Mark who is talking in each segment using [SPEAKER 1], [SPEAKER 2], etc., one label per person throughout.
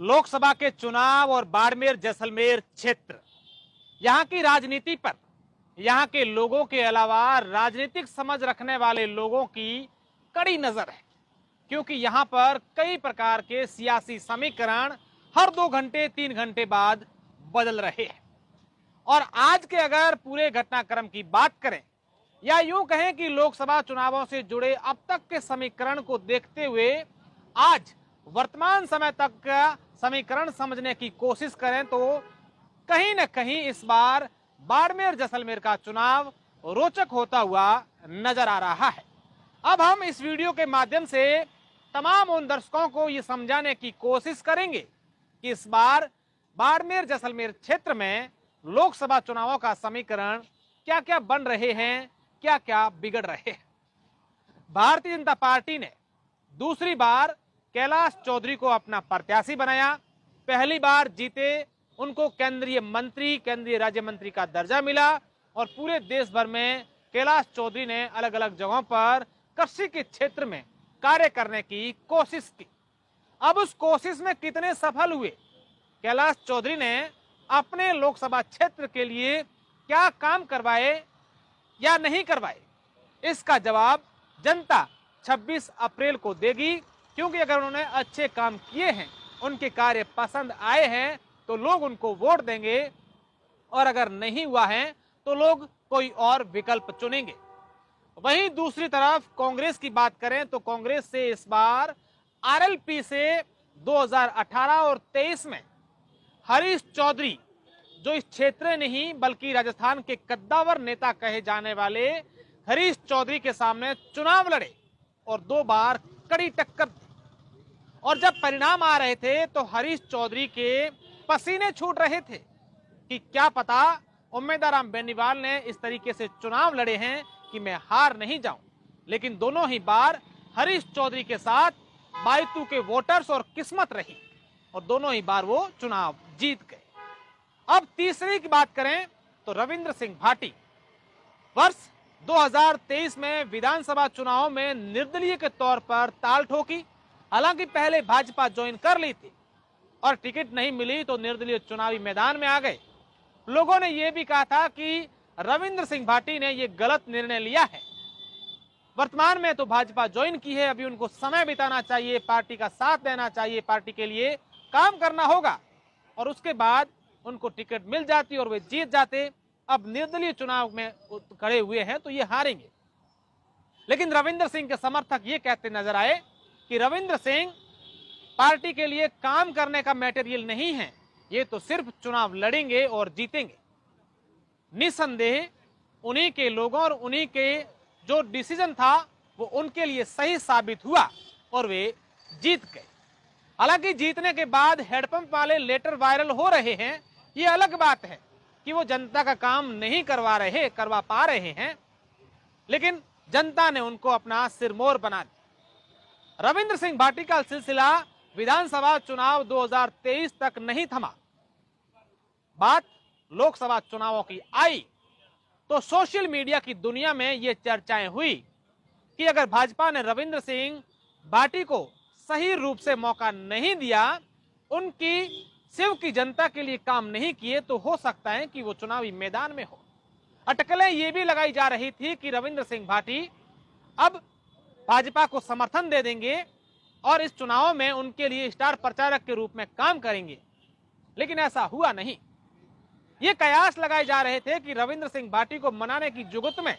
[SPEAKER 1] लोकसभा के चुनाव और बाड़मेर जैसलमेर क्षेत्र, यहां की राजनीति पर यहां के लोगों के अलावा राजनीतिक समझ रखने वाले लोगों की कड़ी नजर है, क्योंकि यहां पर कई प्रकार के सियासी समीकरण हर 2 घंटे 3 घंटे बाद बदल रहे हैं। और आज के अगर पूरे घटनाक्रम की बात करें या यूं कहें कि लोकसभा चुनावों से जुड़े अब तक के समीकरण को देखते हुए आज वर्तमान समय तक का समीकरण समझने की कोशिश करें तो कहीं न कहीं इस बार बाड़मेर जैसलमेर का चुनाव रोचक होता हुआ नजर आ रहा है। अब हम इस वीडियो के माध्यम से तमाम उन दर्शकों को ये समझाने की कोशिश करेंगे कि इस बार बाड़मेर जैसलमेर क्षेत्र में लोकसभा चुनावों का समीकरण क्या क्या बन रहे हैं, क्या क्या बिगड़ रहे हैं। भारतीय जनता पार्टी ने दूसरी बार कैलाश चौधरी को अपना प्रत्याशी बनाया। पहली बार जीते, उनको केंद्रीय मंत्री, केंद्रीय राज्य मंत्री का दर्जा मिला और पूरे देश भर में कैलाश चौधरी ने अलग अलग जगहों पर कृषि के क्षेत्र में कार्य करने की कोशिश की। अब उस कोशिश में कितने सफल हुए, कैलाश चौधरी ने अपने लोकसभा क्षेत्र के लिए क्या काम करवाए या नहीं करवाए, इसका जवाब जनता 26 अप्रैल को देगी। क्योंकि अगर उन्होंने अच्छे काम किए हैं, उनके कार्य पसंद आए हैं तो लोग उनको वोट देंगे, और अगर नहीं हुआ है तो लोग कोई और विकल्प चुनेंगे। वहीं दूसरी तरफ कांग्रेस की बात करें तो कांग्रेस से इस बार आरएलपी से 2018 और 23 में हरीश चौधरी, जो इस क्षेत्र नहीं बल्कि राजस्थान के कद्दावर नेता कहे जाने वाले हरीश चौधरी के सामने चुनाव लड़े और 2 बार कड़ी टक्कर दी। और जब परिणाम आ रहे थे तो हरीश चौधरी के पसीने छूट रहे थे कि क्या पता उम्मेदाराम बेनीवाल ने इस तरीके से चुनाव लड़े हैं कि मैं हार नहीं जाऊं। लेकिन दोनों ही बार हरीश चौधरी के साथ बायतू के वोटर्स और किस्मत रही और दोनों ही बार वो चुनाव जीत गए। अब तीसरी की बात करें तो रविंद्र सिंह भाटी वर्ष 2023 में विधानसभा चुनाव में निर्दलीय के तौर पर ताल ठोकी। हालांकि पहले भाजपा ज्वाइन कर ली थी और टिकट नहीं मिली तो निर्दलीय चुनावी मैदान में आ गए। लोगों ने यह भी कहा था कि रविंद्र सिंह भाटी ने यह गलत निर्णय लिया है। वर्तमान में तो भाजपा ज्वाइन की है, अभी उनको समय बिताना चाहिए, पार्टी का साथ देना चाहिए, पार्टी के लिए काम करना होगा और उसके बाद उनको टिकट मिल जाती और वे जीत जाते। अब निर्दलीय चुनाव में खड़े हुए हैं तो ये हारेंगे। लेकिन रविंद्र सिंह के समर्थक ये कहते नजर आए कि रविंद्र सिंह पार्टी के लिए काम करने का मटेरियल नहीं है, ये तो सिर्फ चुनाव लड़ेंगे और जीतेंगे। निसंदेह उन्हीं के लोगों और उन्हीं के जो डिसीजन था वो उनके लिए सही साबित हुआ और वे जीत गए। हालांकि जीतने के बाद हेडपंप वाले लेटर वायरल हो रहे हैं, ये अलग बात है कि वो जनता का काम नहीं करवा पा रहे हैं, लेकिन जनता ने उनको अपना सिरमौर बना दिया। रविंद्र सिंह भाटी का सिलसिला विधानसभा चुनाव 2023 तक नहीं थमा। बात लोकसभा चुनावों की आई तो सोशल मीडिया की दुनिया में ये चर्चाएं हुई कि अगर भाजपा ने रविंद्र सिंह भाटी को सही रूप से मौका नहीं दिया, उनकी शिव की जनता के लिए काम नहीं किए, तो हो सकता है कि वो चुनावी मैदान में हो। अटकलें ये भी लगाई जा रही थी कि रविंद्र सिंह भाटी अब भाजपा को समर्थन दे देंगे और इस चुनाव में उनके लिए स्टार प्रचारक के रूप में काम करेंगे, लेकिन ऐसा हुआ नहीं। ये कयास लगाए जा रहे थे कि रविंद्र सिंह भाटी को मनाने की जुगत में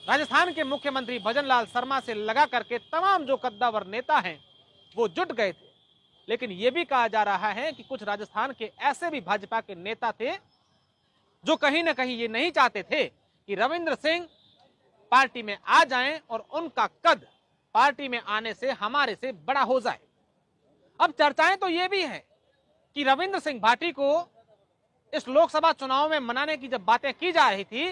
[SPEAKER 1] राजस्थान के मुख्यमंत्री भजनलाल शर्मा से लगा करके तमाम जो कद्दावर नेता हैं वो जुट गए थे। लेकिन यह भी कहा जा रहा है कि कुछ राजस्थान के ऐसे भी भाजपा के नेता थे जो कहीं ना कहीं ये नहीं चाहते थे कि रविंद्र सिंह पार्टी में आ जाएं और उनका कद पार्टी में आने से हमारे से बड़ा हो जाए। अब चर्चाएं तो ये भी है कि रविंद्र सिंह भाटी को इस लोकसभा चुनाव में मनाने की जब बातें की जा रही थी,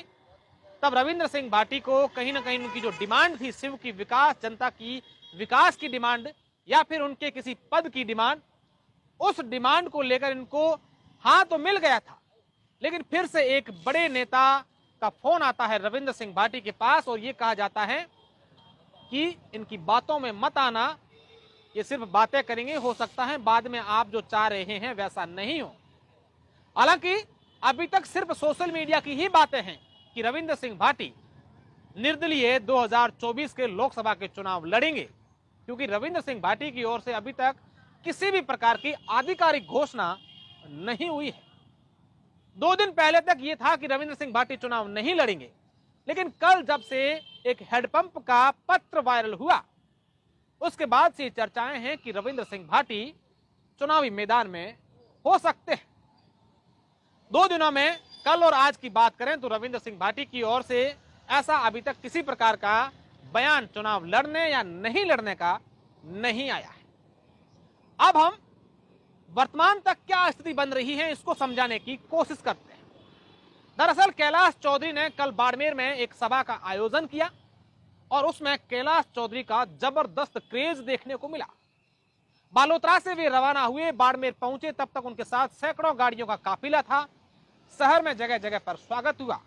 [SPEAKER 1] तब रविंद्र सिंह भाटी को कहीं ना कहीं उनकी जो डिमांड थी, शिव की विकास, जनता की विकास की डिमांड या फिर उनके किसी पद की डिमांड, उस डिमांड को लेकर इनको हाँ तो मिल गया था। लेकिन फिर से एक बड़े नेता का फोन आता है रविंद्र सिंह भाटी के पास और ये कहा जाता है कि इनकी बातों में मत आना, ये सिर्फ बातें करेंगे, हो सकता है बाद में आप जो चाह रहे हैं वैसा नहीं हो। हालांकि अभी तक सिर्फ सोशल मीडिया की ही बातें हैं कि रविंद्र सिंह भाटी निर्दलीय 2024 के लोकसभा के चुनाव लड़ेंगे, क्योंकि रविंद्र सिंह भाटी की ओर से अभी तक किसी भी प्रकार की आधिकारिक घोषणा नहीं हुई है। 2 दिन पहले तक यह था कि रविंद्र सिंह भाटी चुनाव नहीं लड़ेंगे, लेकिन कल जब से एक हैंडपंप का पत्र वायरल हुआ, उसके बाद से चर्चाएं हैं कि रविंद्र सिंह भाटी चुनावी मैदान में हो सकते हैं। 2 दिनों में कल और आज की बात करें तो रविंद्र सिंह भाटी की ओर से ऐसा अभी तक किसी प्रकार का बयान चुनाव लड़ने या नहीं लड़ने का नहीं आया है। अब हम वर्तमान तक क्या स्थिति बन रही है इसको समझाने की कोशिश करते हैं। दरअसल कैलाश चौधरी ने कल बाड़मेर में एक सभा का आयोजन किया और उसमें कैलाश चौधरी का जबरदस्त क्रेज देखने को मिला। बालोतरा से वे रवाना हुए, बाड़मेर पहुंचे, तब तक उनके साथ सैकड़ों गाड़ियों का काफिला था। शहर में जगह जगह पर स्वागत हुआ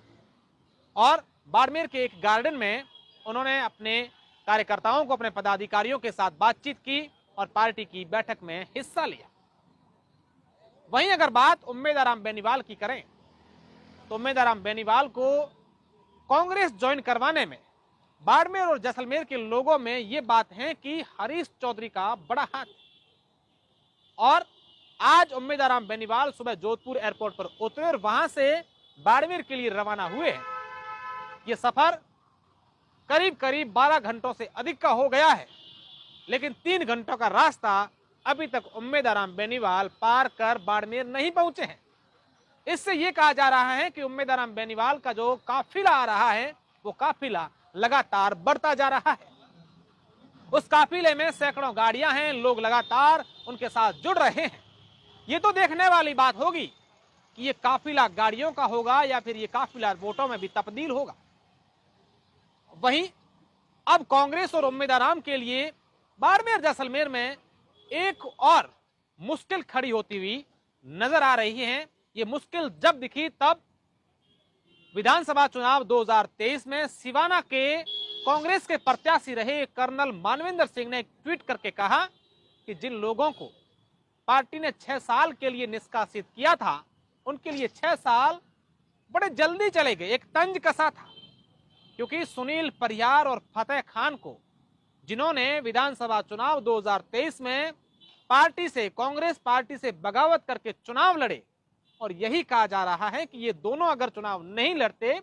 [SPEAKER 1] और बाड़मेर के एक गार्डन में उन्होंने अपने कार्यकर्ताओं को, अपने पदाधिकारियों के साथ बातचीत की और पार्टी की बैठक में हिस्सा लिया। वहीं अगर बात उम्मेद आराम बेनीवाल की करें तो उम्मेद आराम बेनीवाल को कांग्रेस ज्वाइन करवाने में बाड़मेर और जैसलमेर के लोगों में यह बात है कि हरीश चौधरी का बड़ा हाथ है। और आज उम्मेद आराम बेनीवाल सुबह जोधपुर एयरपोर्ट पर उतरे और वहां से बाड़मेर के लिए रवाना हुए हैं। यह सफर करीब करीब 12 घंटों से अधिक का हो गया है, लेकिन 3 घंटों का रास्ता अभी तक उम्मेद आराम बेनीवाल पार कर बाड़मेर नहीं पहुंचे हैं। इससे यह कहा जा रहा है कि उम्मेद आराम बेनीवाल का जो काफिला आ रहा है वो काफिला लगातार बढ़ता जा रहा है। उस काफिले में सैकड़ों गाड़ियां हैं, लोग लगातार उनके साथ जुड़ रहे हैं। ये तो देखने वाली बात होगी कि ये काफिला गाड़ियों का होगा या फिर ये काफिला वोटों में भी तब्दील होगा। वहीं अब कांग्रेस और उम्मेद आराम के लिए बाड़मेर जैसलमेर में एक और मुश्किल खड़ी होती हुई नजर आ रही है। ये मुश्किल जब दिखी तब विधानसभा चुनाव 2023 में सिवाना के कांग्रेस के प्रत्याशी रहे कर्नल मानवेंद्र सिंह ने एक ट्वीट करके कहा कि जिन लोगों को पार्टी ने 6 साल के लिए निष्कासित किया था, उनके लिए 6 साल बड़े जल्दी चले गए। एक तंज कसा था, क्योंकि सुनील परियार और फतेह खान को, जिन्होंने विधानसभा चुनाव 2023 में पार्टी से, कांग्रेस पार्टी से बगावत करके चुनाव लड़े, और यही कहा जा रहा है कि ये दोनों अगर चुनाव नहीं लड़ते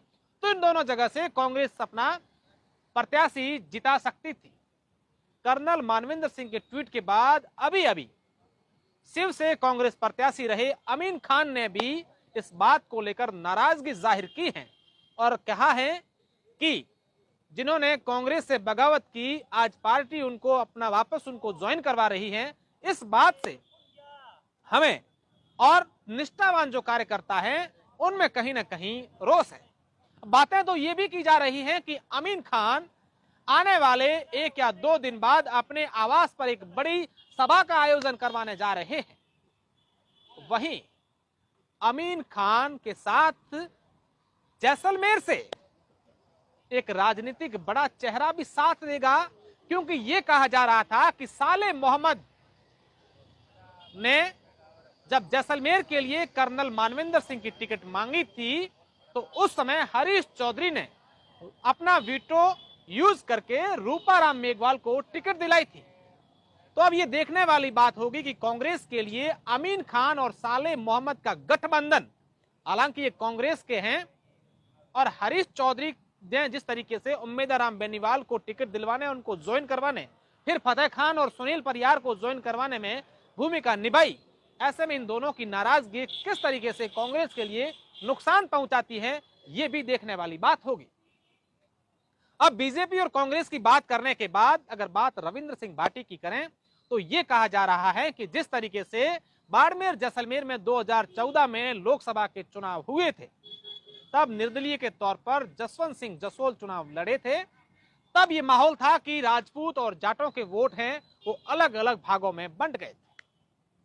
[SPEAKER 1] तो इन दोनों जगह से कांग्रेस अपना प्रत्याशी जिता सकती थी। कर्नल मानवेंद्र सिंह के ट्वीट के बाद अभी अभी शिव से कांग्रेस प्रत्याशी रहे अमीन खान ने भी इस बात को लेकर नाराजगी जाहिर की है और कहा है कि जिन्होंने कांग्रेस से बगावत की, आज पार्टी उनको अपना वापस उनको ज्वाइन करवा रही है। इस बात से हमें और निष्ठावान जो कार्यकर्ता है उनमें कहीं ना कहीं रोष है। बातें तो ये भी की जा रही हैं कि अमीन खान आने वाले 1 या 2 दिन बाद अपने आवास पर एक बड़ी सभा का आयोजन करवाने जा रहे हैं। वहीं अमीन खान के साथ जैसलमेर से एक राजनीतिक बड़ा चेहरा भी साथ देगा, क्योंकि यह कहा जा रहा था कि साले मोहम्मद ने जब जैसलमेर के लिए कर्नल मानवेंद्र सिंह की टिकट मांगी थी तो उस समय हरीश चौधरी ने अपना वीटो यूज करके रूपाराम मेघवाल को टिकट दिलाई थी। तो अब ये देखने वाली बात होगी कि कांग्रेस के लिए अमीन खान और साले मोहम्मद का गठबंधन, हालांकि ये कांग्रेस के हैं, और हरीश चौधरी ने जिस तरीके से उम्मेद आराम बेनीवाल को टिकट दिलवाने, उनको ज्वाइन करवाने, फिर फतेह खान और सुनील परियार को ज्वाइन करवाने में भूमिका निभाई, ऐसे में इन दोनों की नाराजगी किस तरीके से कांग्रेस के लिए नुकसान पहुंचाती है, यह भी देखने वाली बात होगी। अब बीजेपी और कांग्रेस की बात करने के बाद अगर बात रविंद्र सिंह भाटी की करें तो यह कहा जा रहा है कि जिस तरीके से बाड़मेर जैसलमेर में 2014 में लोकसभा के चुनाव हुए थे, तब निर्दलीय के तौर पर जसवंत सिंह जसोल चुनाव लड़े थे, तब यह माहौल था कि राजपूत और जाटों के वोट हैं वो अलग अलग भागों में बंट गए थे।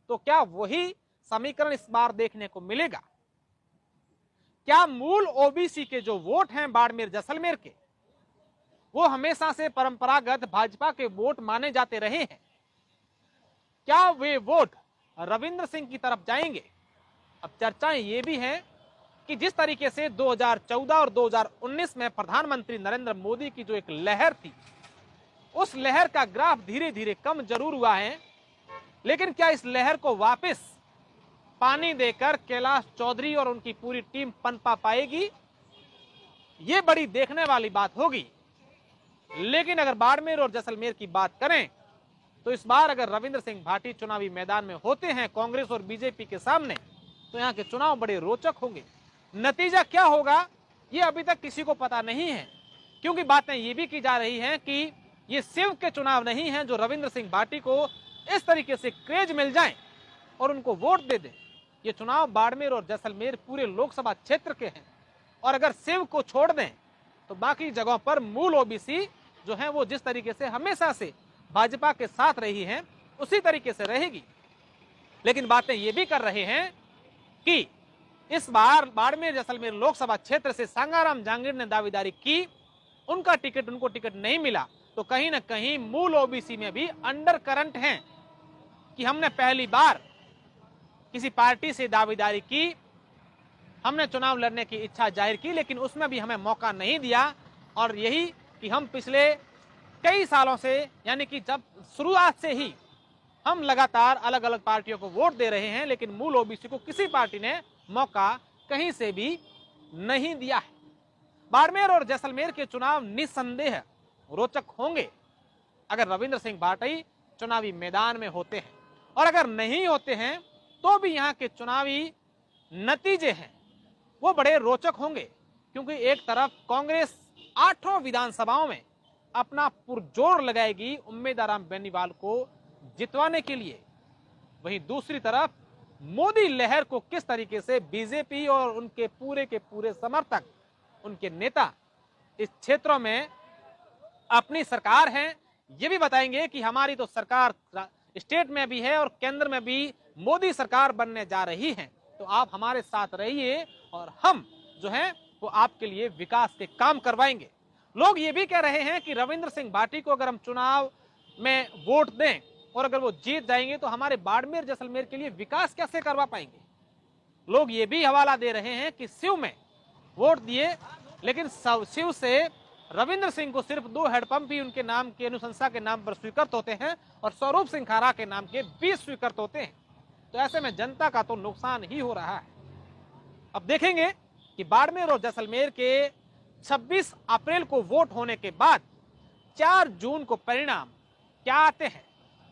[SPEAKER 1] तो क्या वही समीकरण इस बार देखने को मिलेगा? क्या मूल ओबीसी के जो वोट हैं बाड़मेर जैसलमेर के, वो हमेशा से परंपरागत भाजपा के वोट माने जाते रहे हैं, क्या वे वोट रविंद्र सिंह की तरफ जाएंगे? अब चर्चाएं ये भी हैं कि जिस तरीके से 2014 और 2019 में प्रधानमंत्री नरेंद्र मोदी की जो एक लहर थी, उस लहर का ग्राफ धीरे धीरे कम जरूर हुआ है, लेकिन क्या इस लहर को वापस पानी देकर कैलाश चौधरी और उनकी पूरी टीम पनपा पाएगी? ये बड़ी देखने वाली बात होगी। लेकिन अगर बाड़मेर और जैसलमेर की बात करें तो इस बार अगर रविंद्र सिंह भाटी चुनावी मैदान में होते हैं कांग्रेस और बीजेपी के सामने, तो यहाँ के चुनाव बड़े रोचक होंगे। नतीजा क्या होगा ये अभी तक किसी को पता नहीं है, क्योंकि बातें ये भी की जा रही हैं कि ये शिव के चुनाव नहीं है जो रविंद्र सिंह भाटी को इस तरीके से क्रेज मिल जाए और उनको वोट दे दे। ये चुनाव बाड़मेर और जैसलमेर पूरे लोकसभा क्षेत्र के हैं, और अगर शिव को छोड़ दें तो बाकी जगहों पर मूल ओबीसी जो है वो जिस तरीके से हमेशा से भाजपा के साथ रही है उसी तरीके से रहेगी। लेकिन बातें ये भी कर रहे हैं कि इस बार बाड़मेर जैसलमेर लोकसभा क्षेत्र से सांगाराम जहांगीर ने दावेदारी की, उनका टिकट उनको टिकट नहीं मिला, तो कहीं ना कहीं मूल ओबीसी में भी अंडर करंट है कि हमने पहली बार किसी पार्टी से दावेदारी की, हमने चुनाव लड़ने की इच्छा जाहिर की, लेकिन उसमें भी हमें मौका नहीं दिया। और यही कि हम पिछले कई सालों से, यानी कि जब शुरुआत से ही हम लगातार अलग अलग पार्टियों को वोट दे रहे हैं, लेकिन मूल ओबीसी को किसी पार्टी ने मौका कहीं से भी नहीं दिया है। बाड़मेर और जैसलमेर के चुनाव निस्संदेह रोचक होंगे अगर रविंद्र सिंह भाटी चुनावी मैदान में होते हैं, और अगर नहीं होते हैं तो भी यहाँ के चुनावी नतीजे हैं वो बड़े रोचक होंगे, क्योंकि एक तरफ कांग्रेस 8 विधानसभाओं में अपना पुरजोर लगाएगी उम्मीदवार बेनीवाल को जितवाने के लिए, वहीं दूसरी तरफ मोदी लहर को किस तरीके से बीजेपी और उनके पूरे के पूरे समर्थक, उनके नेता इस क्षेत्रों में अपनी सरकार है ये भी बताएंगे कि हमारी तो सरकार स्टेट में भी है और केंद्र में भी मोदी सरकार बनने जा रही है, तो आप हमारे साथ रहिए और हम जो है वो आपके लिए विकास के काम करवाएंगे। लोग ये भी कह रहे हैं कि रविंद्र सिंह भाटी को अगर हम चुनाव में वोट दें और अगर वो जीत जाएंगे तो हमारे बाड़मेर जैसलमेर के लिए विकास कैसे करवा पाएंगे। लोग ये भी हवाला दे रहे हैं कि शिव में वोट दिए, लेकिन शिव से रविंद्र सिंह को सिर्फ 2 हैंडपंप ही उनके नाम के अनुशंसा के नाम पर स्वीकृत होते हैं और स्वरूप सिंह खारा के नाम के 20 स्वीकृत होते हैं। तो ऐसे में जनता का तो नुकसान ही हो रहा है। अब देखेंगे कि बाड़मेर और जैसलमेर के 26 अप्रैल को वोट होने के बाद 4 जून को परिणाम क्या आते हैं,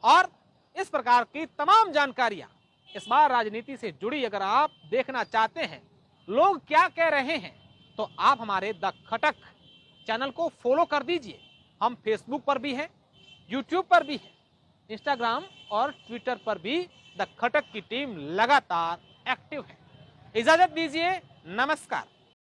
[SPEAKER 1] और इस प्रकार की तमाम जानकारियां इस बार राजनीति से जुड़ी अगर आप देखना चाहते हैं, लोग क्या कह रहे हैं, तो आप हमारे द खटक चैनल को फॉलो कर दीजिए। हम फेसबुक पर भी हैं, यूट्यूब पर भी हैं, इंस्टाग्राम और ट्विटर पर भी द खटक की टीम लगातार एक्टिव है। इजाजत दीजिए, नमस्कार।